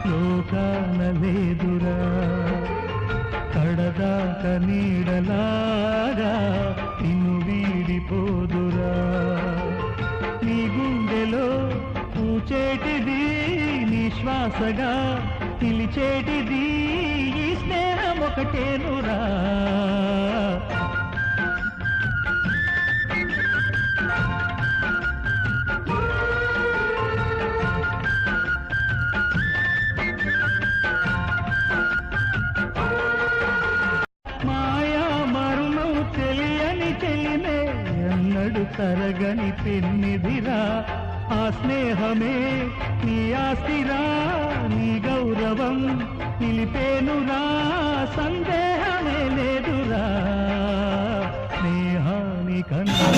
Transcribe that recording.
లోకాన లేదురా కడదాక నీడలాగా నిన్ను వీడిపోదురా నీ గుండెలో పూచేటిది నీ శ్వాసగా పిలిచేటిది ఈ స్నేహం ఒకటేనురా తరగని పెన్నిదిరా ఆ స్నేహమే నీ ఆస్తిరా నీ గౌరవం నిలిపేనురా సందేహమే లేదురా స్నేహాని కన్నా